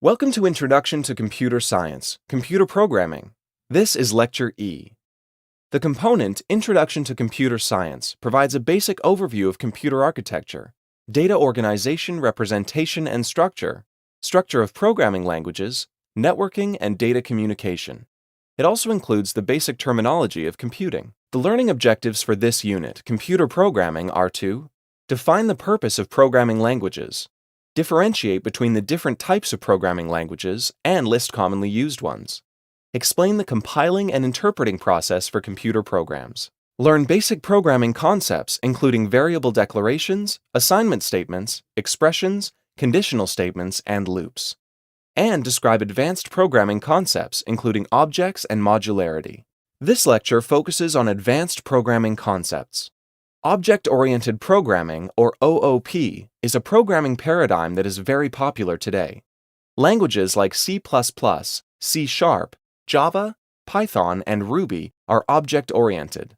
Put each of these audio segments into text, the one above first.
Welcome to Introduction to Computer Science, Computer Programming. This is Lecture E. The component Introduction to Computer Science provides a basic overview of computer architecture, data organization, representation, and structure, structure of programming languages, networking, and data communication. It also includes the basic terminology of computing. The learning objectives for this unit, computer programming, are to define the purpose of programming languages, differentiate between the different types of programming languages and list commonly used ones, explain the compiling and interpreting process for computer programs, learn basic programming concepts including variable declarations, assignment statements, expressions, conditional statements, and loops, and describe advanced programming concepts including objects and modularity. This lecture focuses on advanced programming concepts. Object-oriented programming, or OOP, is a programming paradigm that is very popular today. Languages like C++, C#, Java, Python, and Ruby are object-oriented.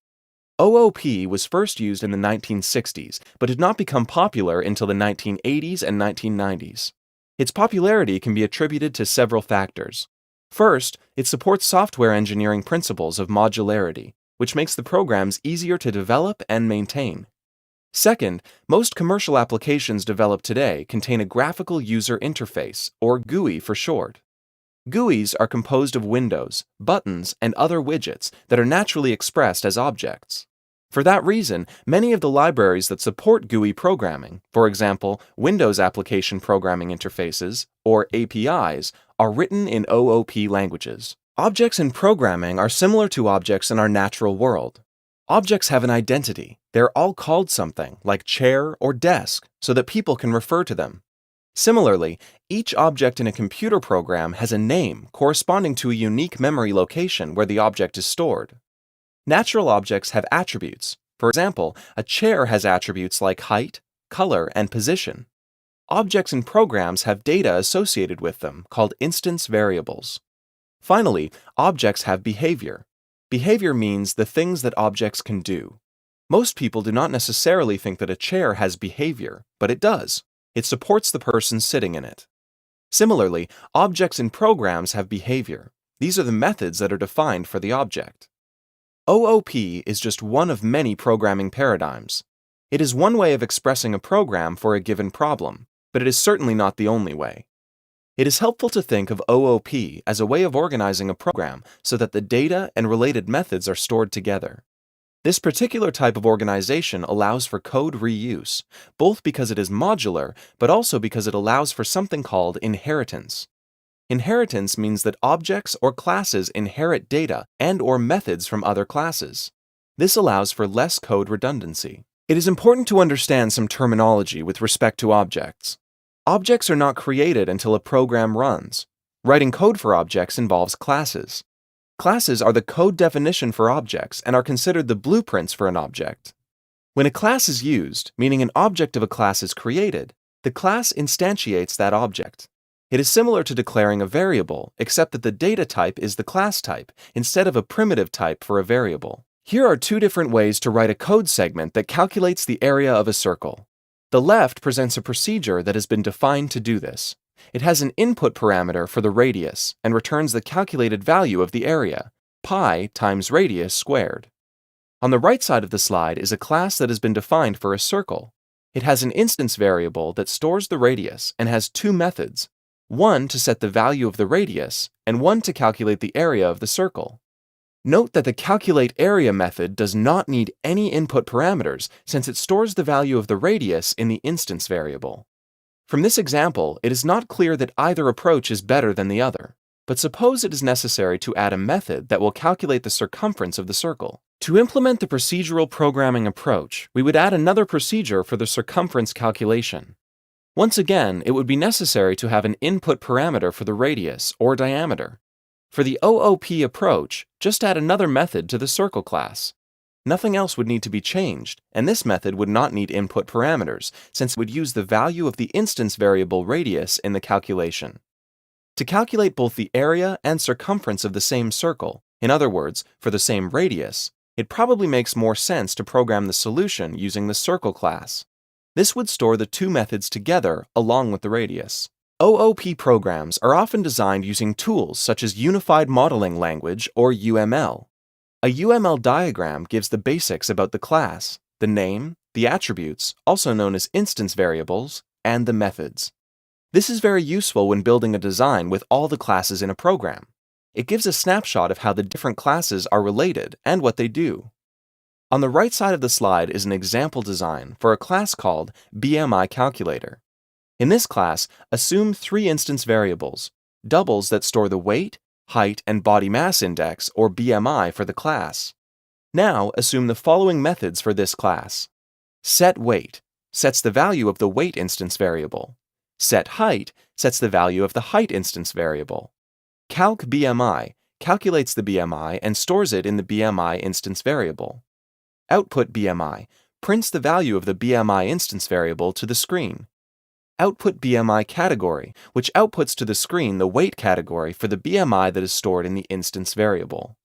OOP was first used in the 1960s, but did not become popular until the 1980s and 1990s. Its popularity can be attributed to several factors. First, it supports software engineering principles of modularity, which makes the programs easier to develop and maintain. Second, most commercial applications developed today contain a graphical user interface, or GUI for short. GUIs are composed of windows, buttons, and other widgets that are naturally expressed as objects. For that reason, many of the libraries that support GUI programming, for example, Windows Application Programming Interfaces, or APIs, are written in OOP languages. Objects in programming are similar to objects in our natural world. Objects have an identity. They're all called something, like chair or desk, so that people can refer to them. Similarly, each object in a computer program has a name corresponding to a unique memory location where the object is stored. Natural objects have attributes. For example, a chair has attributes like height, color, and position. Objects in programs have data associated with them, called instance variables. Finally, objects have behavior. Behavior means the things that objects can do. Most people do not necessarily think that a chair has behavior, but it does. It supports the person sitting in it. Similarly, objects in programs have behavior. These are the methods that are defined for the object. OOP is just one of many programming paradigms. It is one way of expressing a program for a given problem, but it is certainly not the only way. It is helpful to think of OOP as a way of organizing a program so that the data and related methods are stored together. This particular type of organization allows for code reuse, both because it is modular, but also because it allows for something called inheritance. Inheritance means that objects or classes inherit data and/or methods from other classes. This allows for less code redundancy. It is important to understand some terminology with respect to objects. Objects are not created until a program runs. Writing code for objects involves classes. Classes are the code definition for objects and are considered the blueprints for an object. When a class is used, meaning an object of a class is created, the class instantiates that object. It is similar to declaring a variable, except that the data type is the class type instead of a primitive type for a variable. Here are two different ways to write a code segment that calculates the area of a circle. The left presents a procedure that has been defined to do this. It has an input parameter for the radius and returns the calculated value of the area, pi times radius squared. On the right side of the slide is a class that has been defined for a circle. It has an instance variable that stores the radius and has two methods, one to set the value of the radius and one to calculate the area of the circle. Note that the calculate area method does not need any input parameters since it stores the value of the radius in the instance variable. From this example, it is not clear that either approach is better than the other, but suppose it is necessary to add a method that will calculate the circumference of the circle. To implement the procedural programming approach, we would add another procedure for the circumference calculation. Once again, it would be necessary to have an input parameter for the radius or diameter. For the OOP approach, just add another method to the circle class. Nothing else would need to be changed, and this method would not need input parameters, since it would use the value of the instance variable radius in the calculation. To calculate both the area and circumference of the same circle, in other words, for the same radius, it probably makes more sense to program the solution using the circle class. This would store the two methods together along with the radius. OOP programs are often designed using tools such as Unified Modeling Language or UML. A UML diagram gives the basics about the class, the name, the attributes, also known as instance variables, and the methods. This is very useful when building a design with all the classes in a program. It gives a snapshot of how the different classes are related and what they do. On the right side of the slide is an example design for a class called BMI Calculator. In this class, assume 3 instance variables, doubles that store the weight, height, and body mass index, or BMI, for the class. Now, assume the following methods for this class. setWeight sets the value of the weight instance variable. setHeight sets the value of the height instance variable. CalcBMI calculates the BMI and stores it in the BMI instance variable. OutputBMI prints the value of the BMI instance variable to the screen. OutputBMI category, which outputs to the screen the weight category for the BMI that is stored in the instance variable.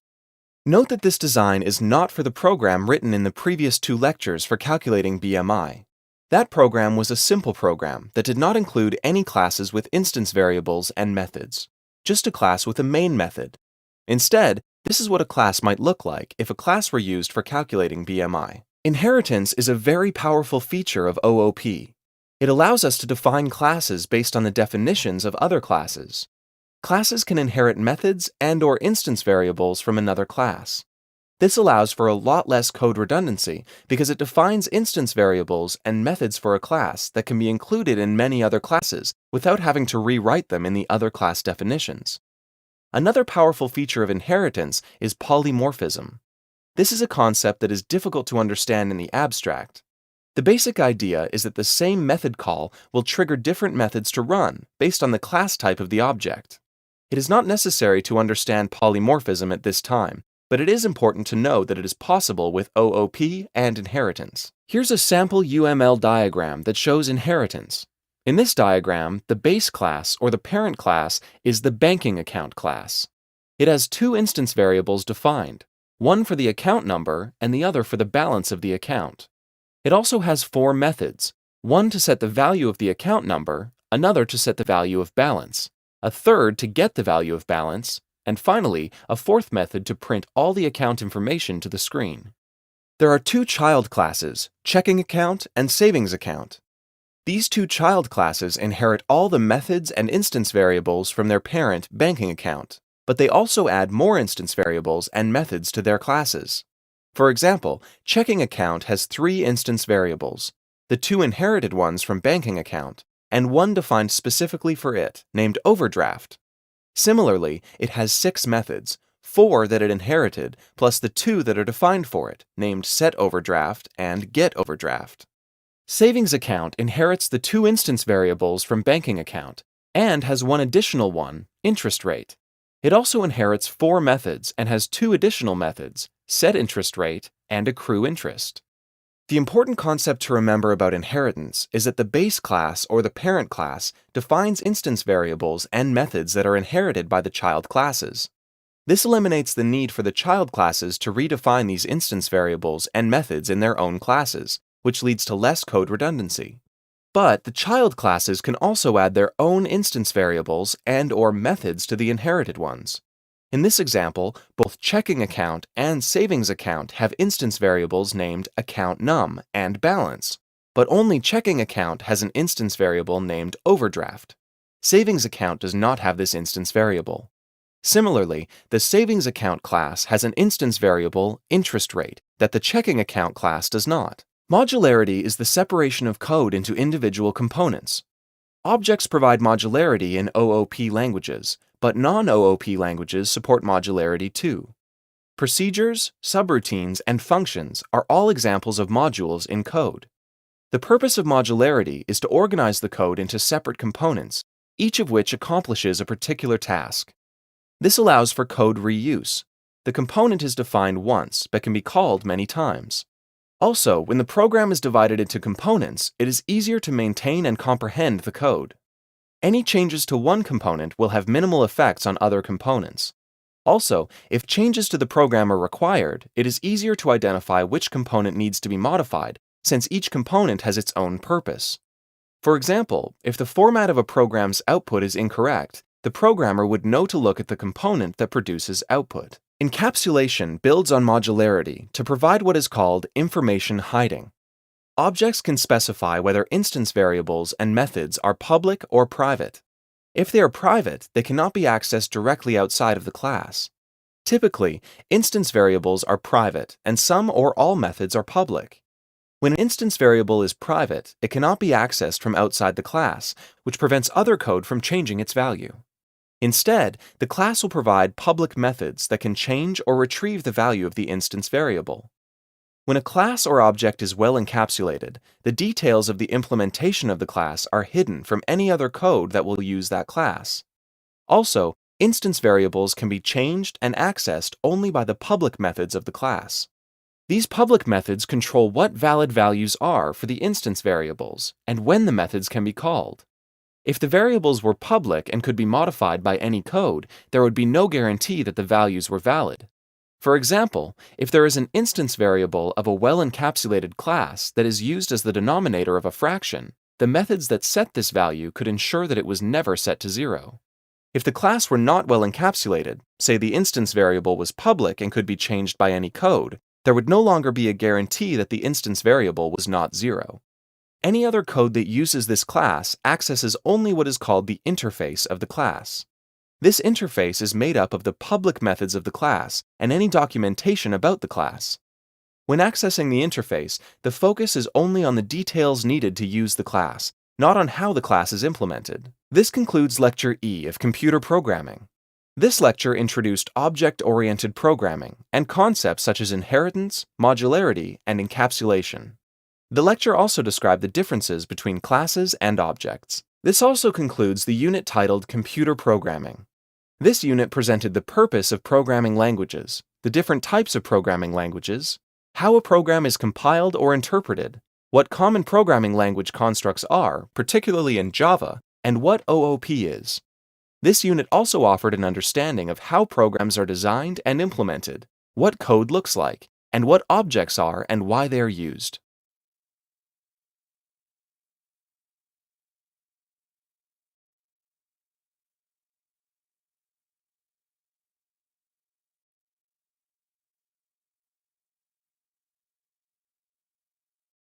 Note that this design is not for the program written in the previous 2 lectures for calculating BMI. That program was a simple program that did not include any classes with instance variables and methods, just a class with a main method. Instead, this is what a class might look like if a class were used for calculating BMI. Inheritance is a very powerful feature of OOP. It allows us to define classes based on the definitions of other classes. Classes can inherit methods and/or instance variables from another class. This allows for a lot less code redundancy because it defines instance variables and methods for a class that can be included in many other classes without having to rewrite them in the other class definitions. Another powerful feature of inheritance is polymorphism. This is a concept that is difficult to understand in the abstract. The basic idea is that the same method call will trigger different methods to run based on the class type of the object. It is not necessary to understand polymorphism at this time, but it is important to know that it is possible with OOP and inheritance. Here's a sample UML diagram that shows inheritance. In this diagram, the base class or the parent class is the banking account class. It has 2 instance variables defined, one for the account number and the other for the balance of the account. It also has 4 methods, one to set the value of the account number, another to set the value of balance, a third to get the value of balance, and finally, a 4th method to print all the account information to the screen. There are 2 child classes, checking account and savings account. These 2 child classes inherit all the methods and instance variables from their parent banking account, but they also add more instance variables and methods to their classes. For example, checking account has 3 instance variables, the 2 inherited ones from banking account, and one defined specifically for it, named overdraft. Similarly, it has 6 methods, 4 that it inherited, plus the 2 that are defined for it, named setOverdraft and getOverdraft. Savings account inherits the 2 instance variables from banking account, and has one additional one, interest rate. It also inherits 4 methods and has 2 additional methods, set interest rate and accrue interest. The important concept to remember about inheritance is that the base class or the parent class defines instance variables and methods that are inherited by the child classes. This eliminates the need for the child classes to redefine these instance variables and methods in their own classes, which leads to less code redundancy. But the child classes can also add their own instance variables and/or methods to the inherited ones. In this example, both checking account and savings account have instance variables named account num and balance, but only checking account has an instance variable named overdraft. Savings account does not have this instance variable. Similarly, the savings account class has an instance variable, interest rate, that the checking account class does not. Modularity is the separation of code into individual components. Objects provide modularity in OOP languages, but non-OOP languages support modularity too. Procedures, subroutines, and functions are all examples of modules in code. The purpose of modularity is to organize the code into separate components, each of which accomplishes a particular task. This allows for code reuse. The component is defined once, but can be called many times. Also, when the program is divided into components, it is easier to maintain and comprehend the code. Any changes to one component will have minimal effects on other components. Also, if changes to the program are required, it is easier to identify which component needs to be modified, since each component has its own purpose. For example, if the format of a program's output is incorrect, the programmer would know to look at the component that produces output. Encapsulation builds on modularity to provide what is called information hiding. Objects can specify whether instance variables and methods are public or private. If they are private, they cannot be accessed directly outside of the class. Typically, instance variables are private and some or all methods are public. When an instance variable is private, it cannot be accessed from outside the class, which prevents other code from changing its value. Instead, the class will provide public methods that can change or retrieve the value of the instance variable. When a class or object is well encapsulated, the details of the implementation of the class are hidden from any other code that will use that class. Also, instance variables can be changed and accessed only by the public methods of the class. These public methods control what valid values are for the instance variables and when the methods can be called. If the variables were public and could be modified by any code, there would be no guarantee that the values were valid. For example, if there is an instance variable of a well-encapsulated class that is used as the denominator of a fraction, the methods that set this value could ensure that it was never set to 0. If the class were not well encapsulated, say the instance variable was public and could be changed by any code, there would no longer be a guarantee that the instance variable was not 0. Any other code that uses this class accesses only what is called the interface of the class. This interface is made up of the public methods of the class and any documentation about the class. When accessing the interface, the focus is only on the details needed to use the class, not on how the class is implemented. This concludes Lecture E of Computer Programming. This lecture introduced object-oriented programming and concepts such as inheritance, modularity, and encapsulation. The lecture also described the differences between classes and objects. This also concludes the unit titled Computer Programming. This unit presented the purpose of programming languages, the different types of programming languages, how a program is compiled or interpreted, what common programming language constructs are, particularly in Java, and what OOP is. This unit also offered an understanding of how programs are designed and implemented, what code looks like, and what objects are and why they are used.